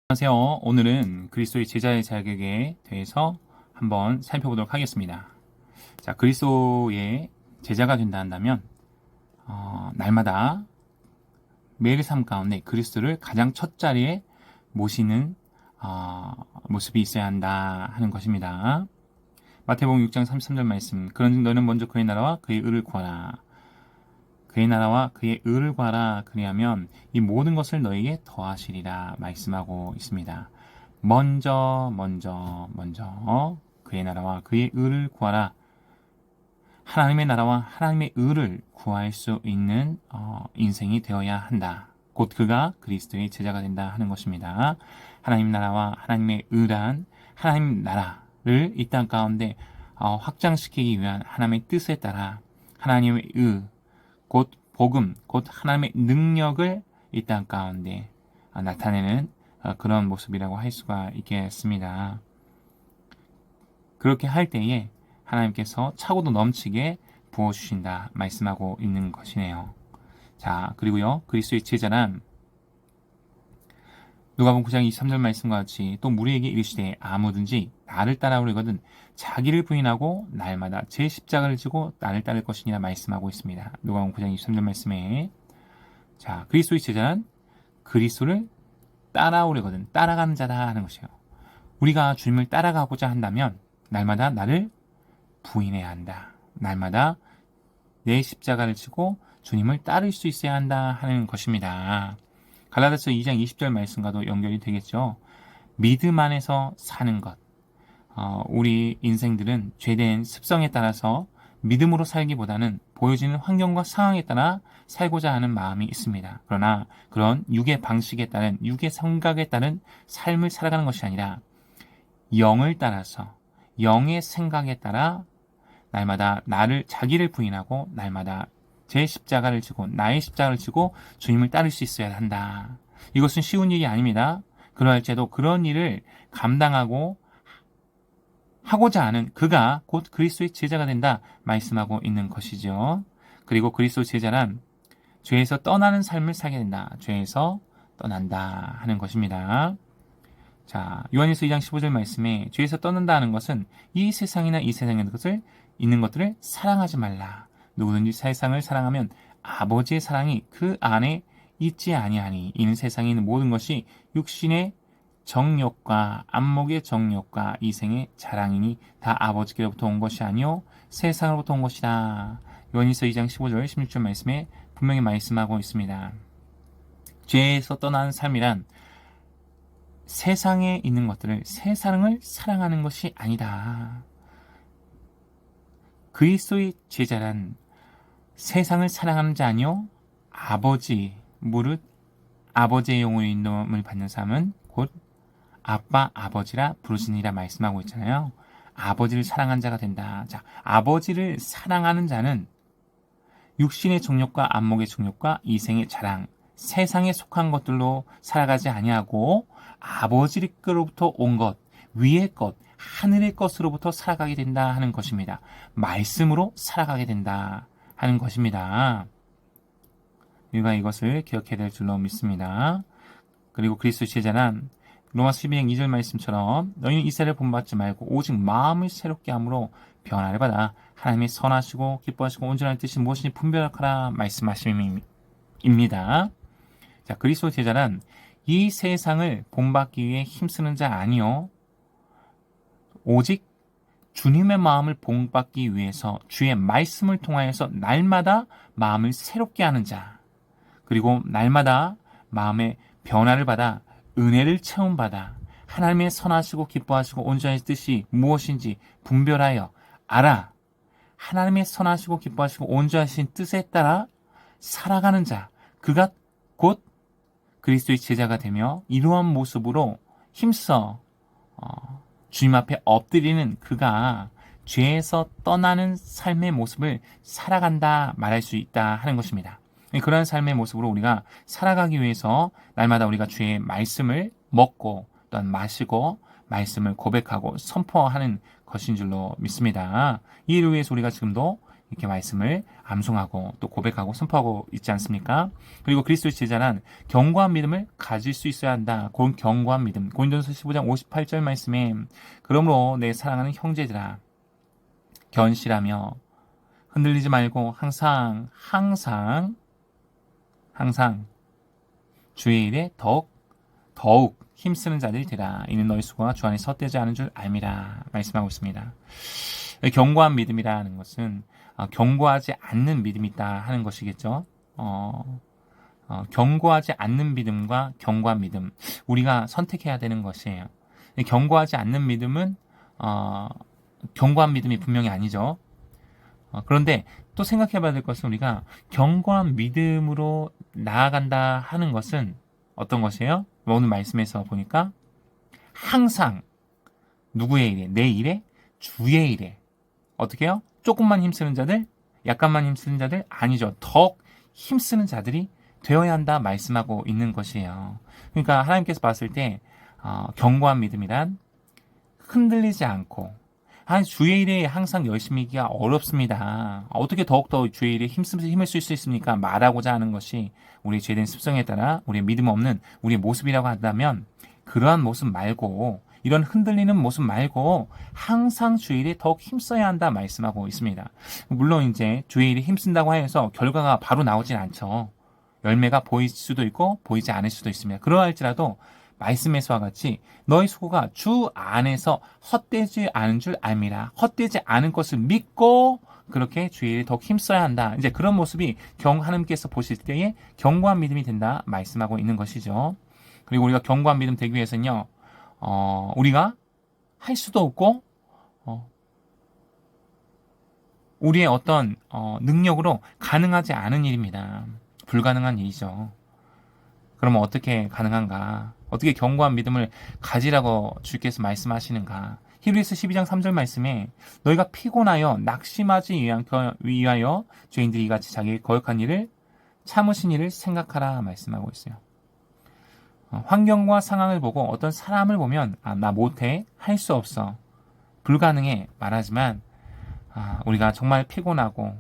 안녕하세요. 오늘은 그리스도의 제자의 자격에 대해서 한번 살펴보도록 하겠습니다. 자, 그리스도의 제자가 된다 한다면 날마다 매일 삶 가운데 그리스도를 가장 첫 자리에 모시는 모습이 있어야 한다 하는 것입니다. 마태복음 6장 33절 말씀. 그런즉 너는 먼저 그의 나라와 그의 의를 구하라. 그의 나라와 그의 의를 구하라. 그리하면 이 모든 것을 너에게 더하시리라 말씀하고 있습니다. 먼저 그의 나라와 그의 의를 구하라. 하나님의 나라와 하나님의 의를 구할 수 있는 인생이 되어야 한다. 곧 그가 그리스도의 제자가 된다 하는 것입니다. 하나님 나라와 하나님의 의란 하나님 나라를 이 땅 가운데 확장시키기 위한 하나님의 뜻에 따라 하나님의 의, 곧 복음, 곧 하나님의 능력을 이 땅 가운데 나타내는 그런 모습이라고 할 수가 있겠습니다. 그렇게 할 때에 하나님께서 차고도 넘치게 부어주신다 말씀하고 있는 것이네요. 자, 그리고요, 그리스도의 제자란 누가복음 9장 23절 말씀과 같이 또 무리에게 이르시되 아무든지 나를 따라오려거든 자기를 부인하고 날마다 제 십자가를 지고 나를 따를 것이니라 말씀하고 있습니다. 누가복음 9장 23절 말씀에 자, 그리스도의 제자는 그리스도를 따라오려거든 따라가는 자다 하는 것이에요. 우리가 주님을 따라가고자 한다면 날마다 나를 부인해야 한다. 날마다 내 십자가를 지고 주님을 따를 수 있어야 한다 하는 것입니다. 갈라디아서 2장 20절 말씀과도 연결이 되겠죠. 믿음 안에서 사는 것. 우리 인생들은 죄된 습성에 따라서 믿음으로 살기보다는 보여지는 환경과 상황에 따라 살고자 하는 마음이 있습니다. 그러나 그런 육의 방식에 따른 육의 생각에 따른 삶을 살아가는 것이 아니라 영을 따라서 영의 생각에 따라 날마다 자기를 부인하고 날마다 제 십자가를 지고 나의 십자가를 지고 주님을 따를 수 있어야 한다. 이것은 쉬운 일이 아닙니다. 그러할지라도 그런 일을 감당하고 하고자 하는 그가 곧 그리스도의 제자가 된다 말씀하고 있는 것이죠. 그리고 그리스도 제자란 죄에서 떠나는 삶을 살게 된다. 죄에서 떠난다 하는 것입니다. 자, 요한일서 2장 15절 말씀에 죄에서 떠난다 하는 것은 이 세상이나 이 세상에 있는 것들을 사랑하지 말라. 누구든지 세상을 사랑하면 아버지의 사랑이 그 안에 있지 아니하니 이는 세상에 있는 모든 것이 육신의 정욕과 안목의 정욕과 이생의 자랑이니 다 아버지께로부터 온 것이 아니요 세상으로부터 온 것이다. 요한일서 2장 15절 16절 말씀에 분명히 말씀하고 있습니다. 죄에서 떠나는 삶이란 세상에 있는 것들을 세상을 사랑하는 것이 아니다. 그리스도의 제자란 세상을 사랑하는 자 아니요 아버지 무릇 아버지의 영으로 인도함을 받는 사람은 곧 아빠 아버지라 부르시니라 말씀하고 있잖아요. 아버지를 사랑한 자가 된다. 자, 아버지를 사랑하는 자는 육신의 정욕과 안목의 정욕과 이생의 자랑, 세상에 속한 것들로 살아가지 아니하고 아버지께로부터 온 것, 위의 것, 하늘의 것으로부터 살아가게 된다 하는 것입니다. 말씀으로 살아가게 된다 하는 것입니다. 우리가 이것을 기억해야 될 줄로 믿습니다. 그리고 그리스도 제자는 로마서 12장 2절 말씀처럼 너희는 이세를 본받지 말고 오직 마음을 새롭게 함으로 변화를 받아 하나님의 선하시고 기뻐하시고 온전한 뜻이 무엇인지 분별하라 말씀하심입니다. 자, 그리스도 제자는 이 세상을 본받기 위해 힘쓰는 자 아니요 오직 주님의 마음을 본받기 위해서 주의 말씀을 통하여서 날마다 마음을 새롭게 하는 자, 그리고 날마다 마음의 변화를 받아 은혜를 체험받아 하나님의 선하시고 기뻐하시고 온전한 뜻이 무엇인지 분별하여 알아 하나님의 선하시고 기뻐하시고 온전하신 뜻에 따라 살아가는 자, 그가 곧 그리스도의 제자가 되며 이러한 모습으로 힘써 주님 앞에 엎드리는 그가 죄에서 떠나는 삶의 모습을 살아간다 말할 수 있다 하는 것입니다. 그러한 삶의 모습으로 우리가 살아가기 위해서 날마다 우리가 주의 말씀을 먹고 또한 마시고 말씀을 고백하고 선포하는 것인 줄로 믿습니다. 이 일을 위해서 우리가 지금도 이렇게 말씀을 암송하고 또 고백하고 선포하고 있지 않습니까? 그리고 그리스도의 제자란 견고한 믿음을 가질 수 있어야 한다. 그런 견고한 믿음. 고린도전서 15장 58절 말씀에 그러므로 내 사랑하는 형제들아 견실하며 흔들리지 말고 항상 주의 일에 더욱 힘쓰는 자들이 되라. 이는 너희 수고가 주 안에 헛되지 않은 줄 알미라. 말씀하고 있습니다. 견고한 믿음이라는 것은 견고하지 않는 믿음이 있다 하는 것이겠죠. 견고하지 않는 믿음과 견고한 믿음, 우리가 선택해야 되는 것이에요. 견고하지 않는 믿음은 견고한 믿음이 분명히 아니죠. 그런데 또 생각해봐야 될 것은 우리가 견고한 믿음으로 나아간다 하는 것은 어떤 것이에요? 오늘 말씀에서 보니까 항상 누구의 일에? 내 일에? 주의 일에. 어떻게 해요? 조금만 힘쓰는 자들? 약간만 힘쓰는 자들? 아니죠. 더 힘쓰는 자들이 되어야 한다 말씀하고 있는 것이에요. 그러니까 하나님께서 봤을 때 견고한 믿음이란 흔들리지 않고 주의 일에 항상 열심히 하기가 어렵습니다. 어떻게 더욱더 주의 일에 힘을 쓸 수 있습니까? 말하고자 하는 것이 우리의 죄된 습성에 따라 우리의 믿음 없는 우리의 모습이라고 한다면 그러한 모습 말고 이런 흔들리는 모습 말고 항상 주의 일에 더욱 힘써야 한다 말씀하고 있습니다. 물론 이제 주의 일에 힘쓴다고 해서 결과가 바로 나오진 않죠. 열매가 보일 수도 있고 보이지 않을 수도 있습니다. 그러할지라도 말씀에서와 같이 너희 수고가 주 안에서 헛되지 않은 줄 알미라. 헛되지 않은 것을 믿고 그렇게 주의 일에 더욱 힘써야 한다. 이제 그런 모습이 하나님께서 보실 때에 견고한 믿음이 된다 말씀하고 있는 것이죠. 그리고 우리가 견고한 믿음 되기 위해서는요. 우리가 할 수도 없고 우리의 어떤 능력으로 가능하지 않은 일입니다. 불가능한 일이죠. 그러면 어떻게 가능한가? 어떻게 견고한 믿음을 가지라고 주께서 말씀하시는가? 히브리서 12장 3절 말씀에 너희가 피곤하여 낙심하지 위하여 죄인들이 이같이 자기의 거역한 일을 참으신 일을 생각하라 말씀하고 있어요. 환경과 상황을 보고 어떤 사람을 보면 나 못해, 할 수 없어, 불가능해 말하지만 우리가 정말 피곤하고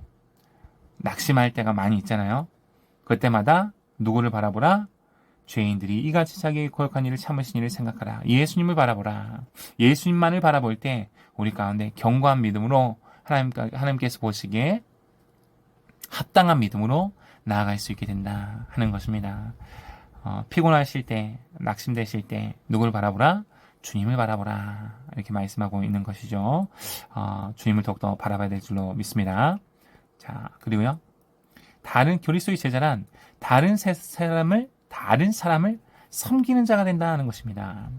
낙심할 때가 많이 있잖아요. 그때마다 누구를 바라보라? 죄인들이 이같이 자기의 거역한 일을 참으신 일을 생각하라. 예수님을 바라보라. 예수님만을 바라볼 때 우리 가운데 견고한 믿음으로 하나님께서 보시기에 합당한 믿음으로 나아갈 수 있게 된다 하는 것입니다. 피곤하실 때, 낙심되실 때 누구를 바라보라? 주님을 바라보라. 이렇게 말씀하고 있는 것이죠. 주님을 더욱더 바라봐야 될 줄로 믿습니다. 자, 그리고요. 그리스도의 제자란 다른 사람을 섬기는 자가 된다 하는 것입니다.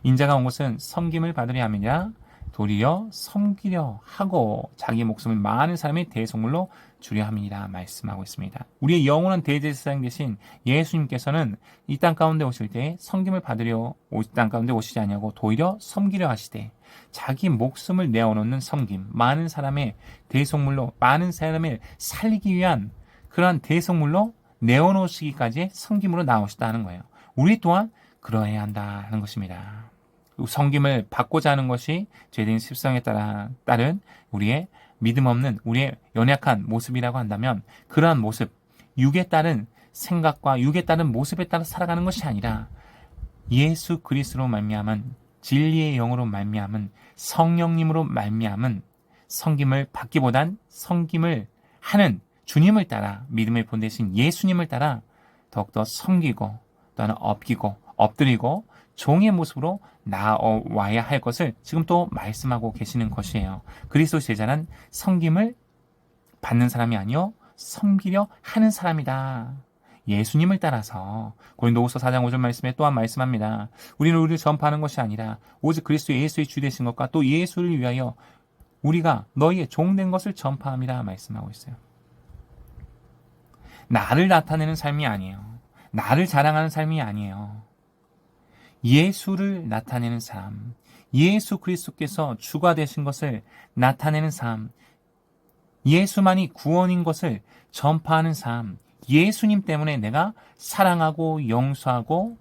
인자가 온 것은 섬김을 받으려 함이냐 도리어 섬기려 하고 자기 목숨을 많은 사람의 대속물로 주려 함이라 말씀하고 있습니다. 우리의 영원한 대제사장 되신 예수님께서는 이 땅 가운데 오실 때 섬김을 받으려 땅 가운데 오시지 아니하고 도리어 섬기려 하시되 자기 목숨을 내어놓는 섬김, 많은 사람의 대속물로 많은 사람을 살리기 위한 그러한 대속물로 내어놓으시기까지의 섬김으로 나오시다 하는 거예요. 우리 또한 그러해야 한다 하는 것입니다. 섬김을 받고자 하는 것이 죄된 습성에 따른 우리의 믿음 없는 우리의 연약한 모습이라고 한다면 그러한 모습, 육에 따른 생각과 육에 따른 모습에 따라 살아가는 것이 아니라 예수 그리스도로 말미암은 진리의 영으로 말미암은 성령님으로 말미암은 섬김을 받기보단 섬김을 하는 주님을 따라 믿음의 본대신 예수님을 따라 더욱더 섬기고 또는 엎드리고 종의 모습으로 나와야 할 것을 지금 또 말씀하고 계시는 것이에요. 그리스도 제자는 섬김을 받는 사람이 아니요 섬기려 하는 사람이다. 예수님을 따라서 고린도후서 4장 5절 말씀에 또한 말씀합니다. 우리는 우리를 전파하는 것이 아니라 오직 그리스도 예수의 주 되신 것과 또 예수를 위하여 우리가 너희의 종된 것을 전파함이라 말씀하고 있어요. 나를 나타내는 삶이 아니에요. 나를 자랑하는 삶이 아니에요. 예수를 나타내는 삶, 예수 그리스도께서 주가 되신 것을 나타내는 삶, 예수만이 구원인 것을 전파하는 삶, 예수님 때문에 내가 사랑하고 용서하고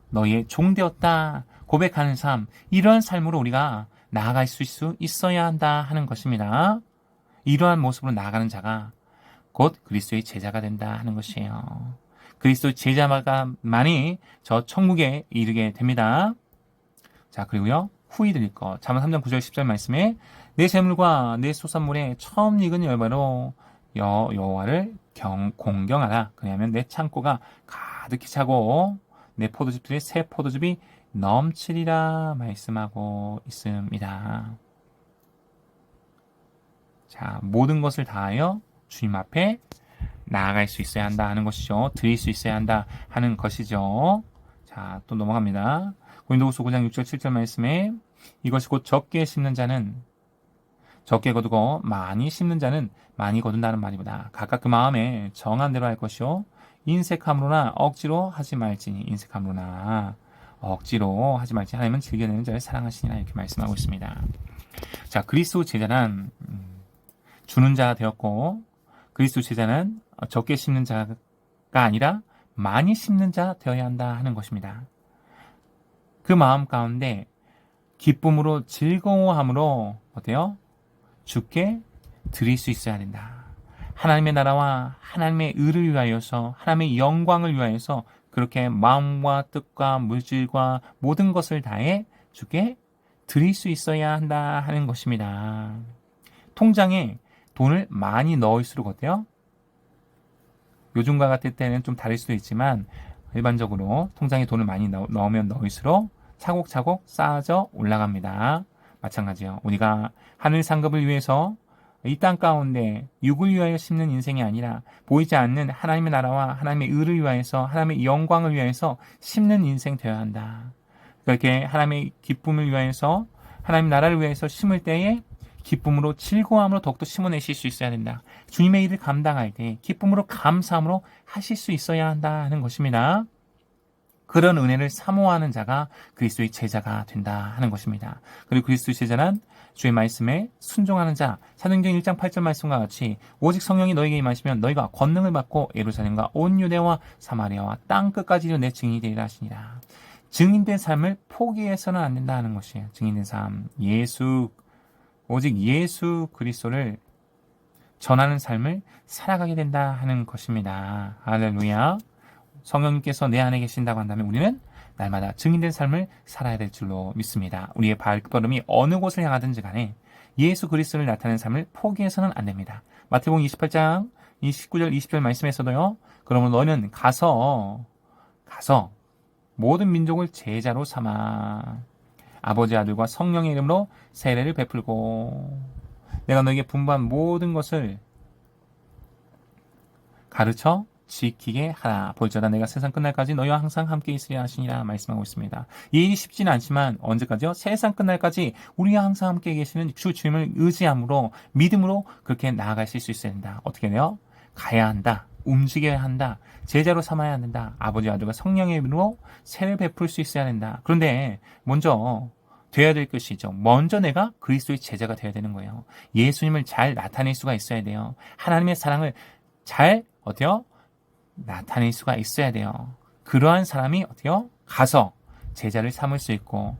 너의 종 되었다 고백하는 삶, 이런 삶으로 우리가 나아갈 수 있어야 한다 하는 것입니다. 이러한 모습으로 나아가는 자가 곧 그리스도의 제자가 된다 하는 것이에요. 그리스도의 제자만이 저 천국에 이르게 됩니다. 자, 그리고요. 후히 드릴 것. 잠언 3장 9절 10절 말씀에 내 재물과 내 소산물에 처음 익은 열매로 여호와를 공경하라. 그러면 내 창고가 가득히 차고 내 포도즙들의 새 포도즙이 넘치리라 말씀하고 있습니다. 자, 모든 것을 다하여 주님 앞에 나아갈 수 있어야 한다 하는 것이죠. 드릴 수 있어야 한다 하는 것이죠. 자, 또 넘어갑니다. 고린도후서 9장 6절 7절 말씀에 이것이 곧 적게 심는 자는 적게 거두고 많이 심는 자는 많이 거둔다는 말이보다 각각 그 마음에 정한 대로 할 것이요 인색함으로나 억지로 하지 말지니 인색함으로나 억지로 하지 말지 하나님은 즐겨내는 자를 사랑하시니라 이렇게 말씀하고 있습니다. 자, 그리스도 제자는 주는 자가 되었고 그리스도 제자는 적게 심는 자가 아니라 많이 심는 자 되어야 한다 하는 것입니다. 그 마음 가운데 기쁨으로 즐거워함으로 어때요? 주께 드릴 수 있어야 된다. 하나님의 나라와 하나님의 의를 위하여서 하나님의 영광을 위하여서 그렇게 마음과 뜻과 물질과 모든 것을 다해 주께 드릴 수 있어야 한다 하는 것입니다. 통장에 돈을 많이 넣을수록 어때요? 요즘과 같을 때는 좀 다를 수도 있지만 일반적으로 통장에 돈을 많이 넣으면 넣을수록 차곡차곡 쌓아져 올라갑니다. 마찬가지요. 우리가 하늘 상급을 위해서 이 땅 가운데 육을 위하여 심는 인생이 아니라 보이지 않는 하나님의 나라와 하나님의 의를 위하여서 하나님의 영광을 위하여서 심는 인생 되어야 한다. 그렇게 하나님의 기쁨을 위하여서 하나님 나라를 위하여서 심을 때에 기쁨으로 즐거움으로 더욱더 심어내실 수 있어야 된다. 주님의 일을 감당할 때 기쁨으로 감사함으로 하실 수 있어야 한다 하는 것입니다. 그런 은혜를 사모하는 자가 그리스도의 제자가 된다 하는 것입니다. 그리고 그리스도의 제자는 주의 말씀에 순종하는 자, 사도행전 1장 8절 말씀과 같이 오직 성령이 너에게 임하시면 너희가 권능을 받고 예루살렘과 온 유대와 사마리아와 땅 끝까지 내 증인이 되리라 하시니라. 증인된 삶을 포기해서는 안 된다 하는 것이에요. 증인된 삶, 오직 예수 그리스도를 전하는 삶을 살아가게 된다 하는 것입니다. 할렐루야. 성령님께서 내 안에 계신다고 한다면 우리는 날마다 증인된 삶을 살아야 될 줄로 믿습니다. 우리의 발걸음이 어느 곳을 향하든지 간에 예수 그리스도를 나타내는 삶을 포기해서는 안 됩니다. 마태복음 28장 19절 20절 말씀에서도요. 그러므로 너희는 가서 모든 민족을 제자로 삼아 아버지 아들과 성령의 이름으로 세례를 베풀고 내가 너에게 분부한 모든 것을 가르쳐 지키게 하라. 볼지어다 내가 세상 끝날까지 너희와 항상 함께 있으리라 하시니라 말씀하고 있습니다. 이 일이 쉽지는 않지만 언제까지요? 세상 끝날까지 우리와 항상 함께 계시는 주님을 의지함으로 믿음으로 그렇게 나아가실 수 있어야 된다. 어떻게 돼요? 가야 한다. 움직여야 한다. 제자로 삼아야 한다. 아버지 아들과 성령의 이름으로 세례를 베풀 수 있어야 된다. 그런데 먼저 돼야 될 것이죠. 먼저 내가 그리스도의 제자가 되어야 되는 거예요. 예수님을 잘 나타낼 수가 있어야 돼요. 하나님의 사랑을 잘 어때요? 나타낼 수가 있어야 돼요. 그러한 사람이 어때요? 가서 제자를 삼을 수 있고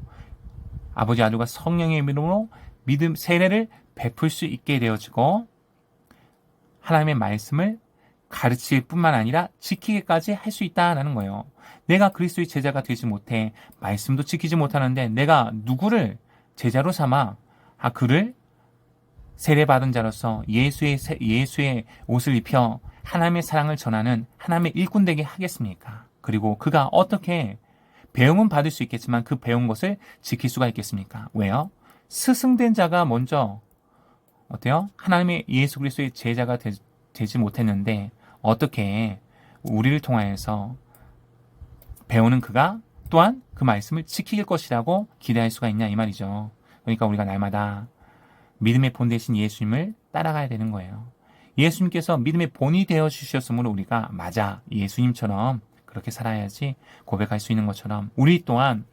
아버지 아들과 성령의 이름으로 믿음 세례를 베풀 수 있게 되어지고 하나님의 말씀을 가르칠 뿐만 아니라 지키기까지 할 수 있다라는 거예요. 내가 그리스도의 제자가 되지 못해 말씀도 지키지 못하는데 내가 누구를 제자로 삼아 그를 세례받은 자로서 예수의 옷을 입혀 하나님의 사랑을 전하는 하나님의 일꾼 되게 하겠습니까? 그리고 그가 어떻게 배움은 받을 수 있겠지만 그 배운 것을 지킬 수가 있겠습니까? 왜요? 스승된 자가 먼저 어때요? 하나님의 예수 그리스도의 제자가 되지 못했는데 어떻게 우리를 통하여서 배우는 그가 또한 그 말씀을 지킬 것이라고 기대할 수가 있냐 이 말이죠. 그러니까 우리가 날마다 믿음의 본 되신 예수님을 따라가야 되는 거예요. 예수님께서 믿음의 본이 되어 주셨으므로 우리가 맞아 예수님처럼 그렇게 살아야지 고백할 수 있는 것처럼 우리 또한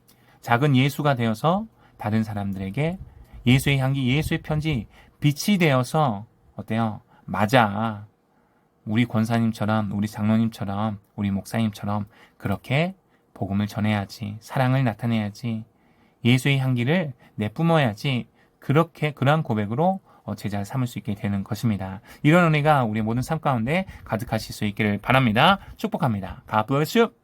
작은 예수가 되어서 다른 사람들에게 예수의 향기, 예수의 편지 빛이 되어서 어때요? 맞아. 우리 권사님처럼, 우리 장로님처럼, 우리 목사님처럼 그렇게 복음을 전해야지. 사랑을 나타내야지. 예수의 향기를 내뿜어야지. 그러한 고백으로 제자 삼을 수 있게 되는 것입니다. 이런 은혜가 우리 모든 삶 가운데 가득하실 수 있기를 바랍니다. 축복합니다. God bless you.